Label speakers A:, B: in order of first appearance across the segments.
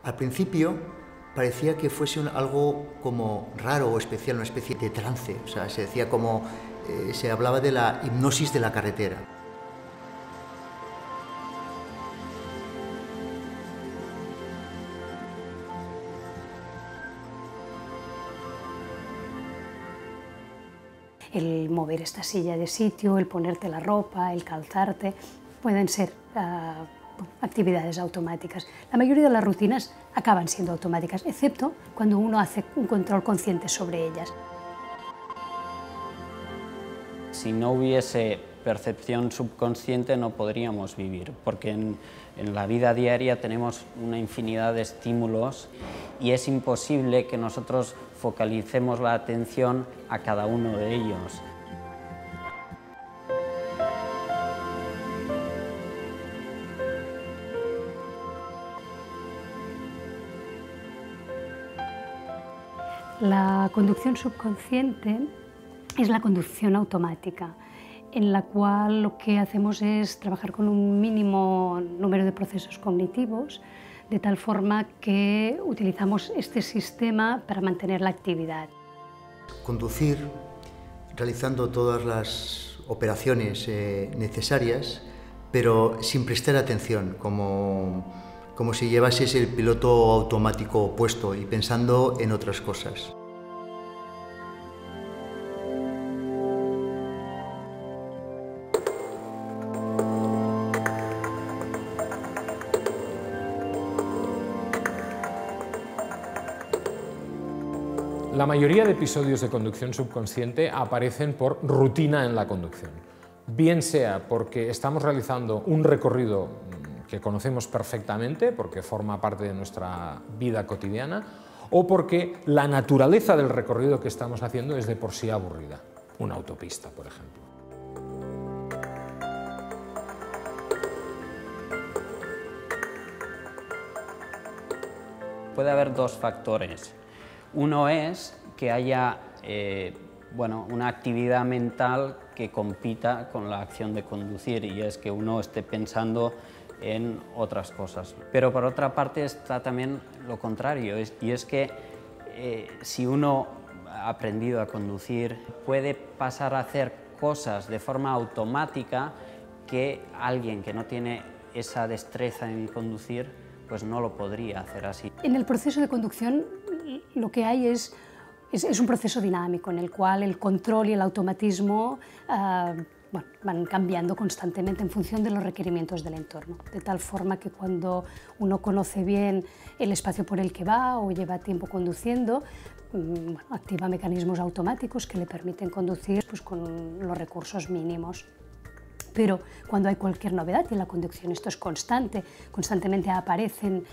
A: Al principio parecía que fuese algo como raro o especial, una especie de trance, o sea, se decía como, se hablaba de la hipnosis de la carretera.
B: El mover esta silla de sitio, el ponerte la ropa, el calzarte, pueden ser actividades automáticas. La mayoría de las rutinas acaban siendo automáticas, excepto cuando uno hace un control consciente sobre ellas.
C: Si no hubiese percepción subconsciente no podríamos vivir, porque en la vida diaria tenemos una infinidad de estímulos y es imposible que nosotros focalicemos la atención a cada uno de ellos.
B: La conducción subconsciente es la conducción automática, en la cual lo que hacemos es trabajar con un mínimo número de procesos cognitivos, de tal forma que utilizamos este sistema para mantener la actividad.
A: Conducir, realizando todas las operaciones necesarias, pero sin prestar atención, como si llevases el piloto automático puesto y pensando en otras cosas.
D: La mayoría de episodios de conducción subconsciente aparecen por rutina en la conducción. Bien sea porque estamos realizando un recorrido que conocemos perfectamente, porque forma parte de nuestra vida cotidiana, o porque la naturaleza del recorrido que estamos haciendo es de por sí aburrida. Una autopista, por ejemplo.
C: Puede haber dos factores. Uno es que haya una actividad mental que compita con la acción de conducir, y es que uno esté pensando en otras cosas. Pero por otra parte está también lo contrario, y es que si uno ha aprendido a conducir, puede pasar a hacer cosas de forma automática que alguien que no tiene esa destreza en conducir pues no lo podría hacer así.
B: En el proceso de conducción lo que hay es un proceso dinámico en el cual el control y el automatismo van cambiando constantemente en función de los requerimientos del entorno, de tal forma que cuando uno conoce bien el espacio por el que va o lleva tiempo conduciendo, activa mecanismos automáticos que le permiten conducir pues, con los recursos mínimos. Pero cuando hay cualquier novedad, y en la conducción esto es constante, constantemente aparecen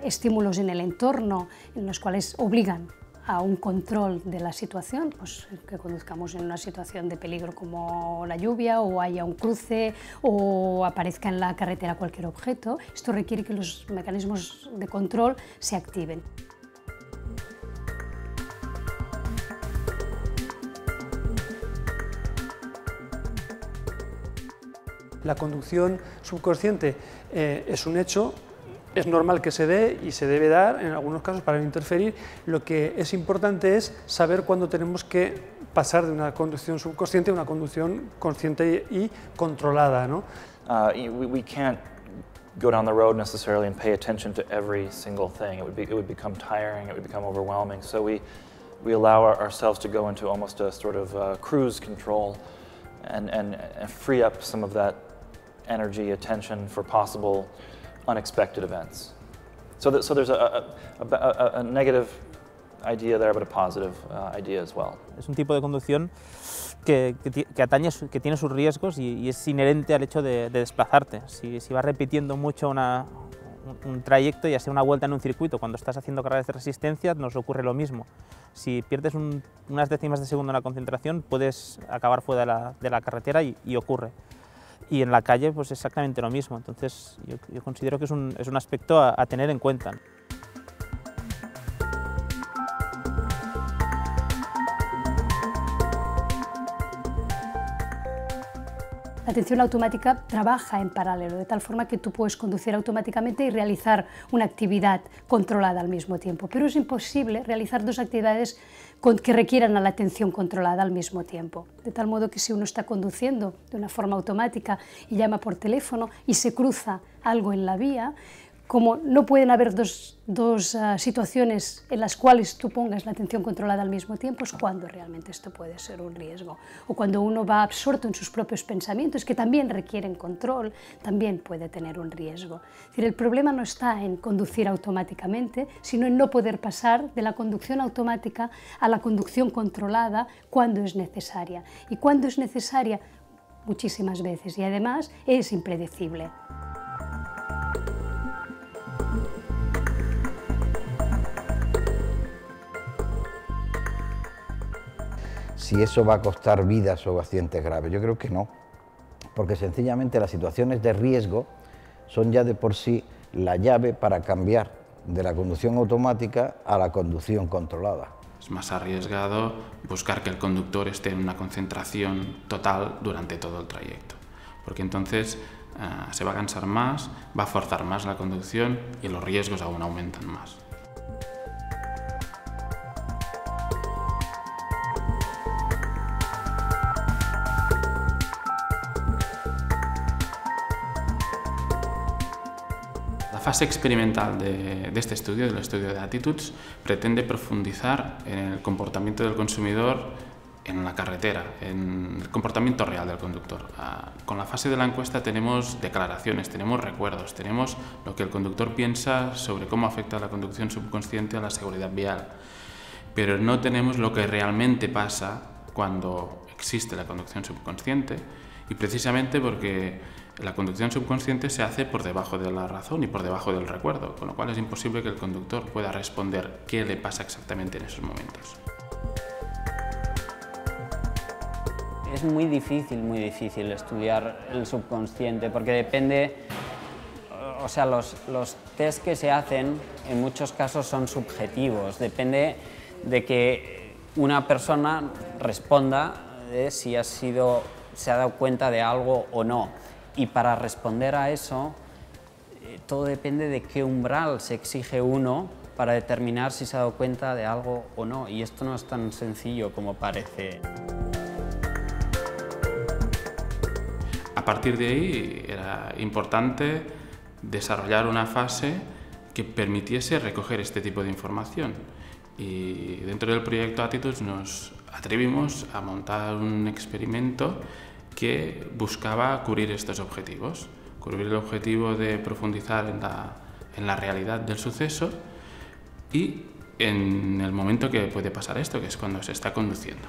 B: estímulos en el entorno en los cuales obligan a un control de la situación, pues que conduzcamos en una situación de peligro como la lluvia, o haya un cruce, o aparezca en la carretera cualquier objeto. Esto requiere que los mecanismos de control se activen.
E: La conducción subconsciente es un hecho, es normal que se dé y se debe dar en algunos casos para no interferir. Lo que es importante es saber cuándo tenemos que pasar de una conducción subconsciente a una conducción consciente y controlada, ¿no?
F: We can't go down the road necessarily and pay attention to every single thing. It would become tiring, it would become overwhelming. So we allow ourselves to go into almost a sort of cruise control and free up some of that energy, attention for possible unexpected events. So there's a negative idea there, but a positive idea as well.
G: Es un tipo de conducción que tiene sus riesgos y es inherente al hecho de desplazarte. Si vas repitiendo mucho un trayecto, ya sea una vuelta en un circuito, cuando estás haciendo carreras de resistencia nos ocurre lo mismo. Si pierdes unas décimas de segundo en la concentración, puedes acabar fuera de la carretera y ocurre. Y en la calle pues exactamente lo mismo, entonces yo considero que es un aspecto a tener en cuenta.
B: La atención automática trabaja en paralelo, de tal forma que tú puedes conducir automáticamente y realizar una actividad controlada al mismo tiempo, pero es imposible realizar dos actividades que requieran a la atención controlada al mismo tiempo. De tal modo que si uno está conduciendo de una forma automática y llama por teléfono y se cruza algo en la vía, como no pueden haber dos situaciones en las cuales tú pongas la atención controlada al mismo tiempo, es cuando realmente esto puede ser un riesgo. O cuando uno va absorto en sus propios pensamientos, que también requieren control, también puede tener un riesgo. Es decir, el problema no está en conducir automáticamente, sino en no poder pasar de la conducción automática a la conducción controlada cuando es necesaria. Y cuando es necesaria, muchísimas veces, y además es impredecible.
H: Si eso va a costar vidas o accidentes graves, yo creo que no, porque sencillamente las situaciones de riesgo son ya de por sí la llave para cambiar de la conducción automática a la conducción controlada.
I: Es más arriesgado buscar que el conductor esté en una concentración total durante todo el trayecto, porque entonces se va a cansar más, va a forzar más la conducción y los riesgos aún aumentan más. La fase experimental de este estudio, del estudio de Attitudes, pretende profundizar en el comportamiento del consumidor en la carretera, en el comportamiento real del conductor. Con la fase de la encuesta tenemos declaraciones, tenemos recuerdos, tenemos lo que el conductor piensa sobre cómo afecta la conducción subconsciente a la seguridad vial, pero no tenemos lo que realmente pasa cuando existe la conducción subconsciente, y precisamente porque la conducción subconsciente se hace por debajo de la razón y por debajo del recuerdo, con lo cual es imposible que el conductor pueda responder qué le pasa exactamente en esos momentos.
C: Es muy difícil estudiar el subconsciente porque depende, o sea, los test que se hacen en muchos casos son subjetivos, depende de que una persona responda si se ha dado cuenta de algo o no. Y para responder a eso, todo depende de qué umbral se exige uno para determinar si se ha dado cuenta de algo o no. Y esto no es tan sencillo como parece.
I: A partir de ahí era importante desarrollar una fase que permitiese recoger este tipo de información. Y dentro del proyecto Attitudes nos atrevimos a montar un experimento que buscaba cubrir estos objetivos, cubrir el objetivo de profundizar en la realidad del suceso y en el momento que puede pasar esto, que es cuando se está conduciendo.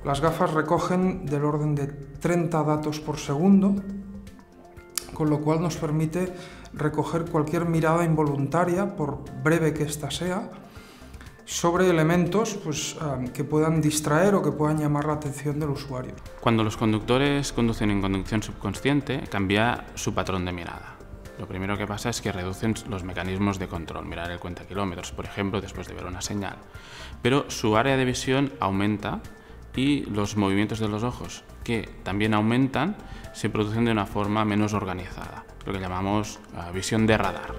J: Las gafas recogen del orden de 30 datos por segundo, con lo cual nos permite recoger cualquier mirada involuntaria, por breve que ésta sea, sobre elementos que puedan distraer o que puedan llamar la atención del usuario.
I: Cuando los conductores conducen en conducción subconsciente, cambia su patrón de mirada. Lo primero que pasa es que reducen los mecanismos de control, mirar el cuentakilómetros, por ejemplo, después de ver una señal. Pero su área de visión aumenta y los movimientos de los ojos, que también aumentan, se producen de una forma menos organizada, lo que llamamos visión de radar.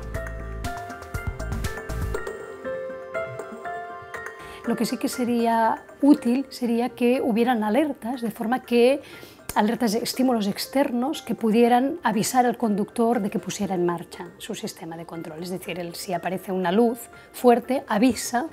B: Lo que sí que sería útil sería que hubieran alertas, de forma que alertas de estímulos externos que pudieran avisar al conductor de que pusiera en marcha su sistema de control. Es decir, si aparece una luz fuerte, avisa,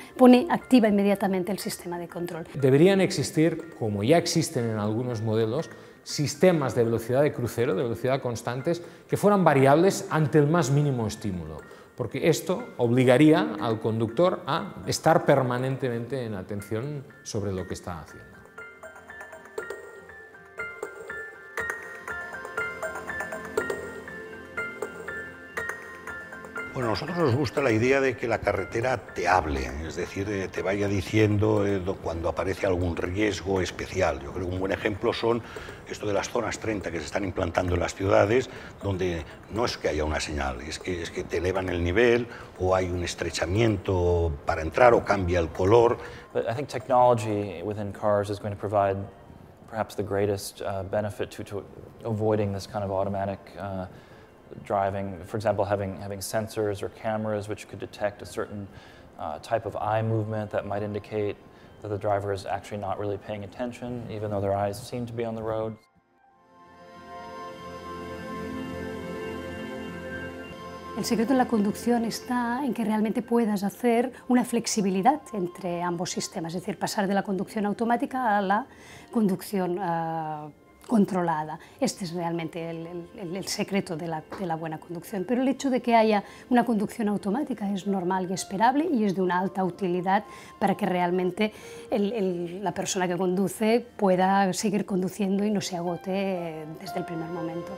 B: activa inmediatamente el sistema de control.
D: Deberían existir, como ya existen en algunos modelos, sistemas de velocidad de crucero, de velocidad constantes, que fueran variables ante el más mínimo estímulo, porque esto obligaría al conductor a estar permanentemente en atención sobre lo que está haciendo.
K: Bueno, a nosotros nos gusta la idea de que la carretera te hable, es decir, te vaya diciendo cuando aparece algún riesgo especial. Yo creo que un buen ejemplo son esto de las zonas 30 que se están implantando en las ciudades, donde no es que haya una señal, es que te elevan el nivel o hay un estrechamiento para entrar o cambia el color.
F: But I think technology within cars is going to provide perhaps the greatest benefit to avoiding this kind of automatic driving. For example, having sensors or cameras which could detect a certain type of eye movement that might indicate that the driver is actually not really paying attention, even though their eyes seem to be on the road.
B: El secreto en la conducción está en que realmente puedas hacer una flexibilidad entre ambos sistemas, es decir, pasar de la conducción automática a la conducción controlada. Este es realmente el secreto de la buena conducción. Pero el hecho de que haya una conducción automática es normal y esperable y es de una alta utilidad para que realmente la persona que conduce pueda seguir conduciendo y no se agote desde el primer momento.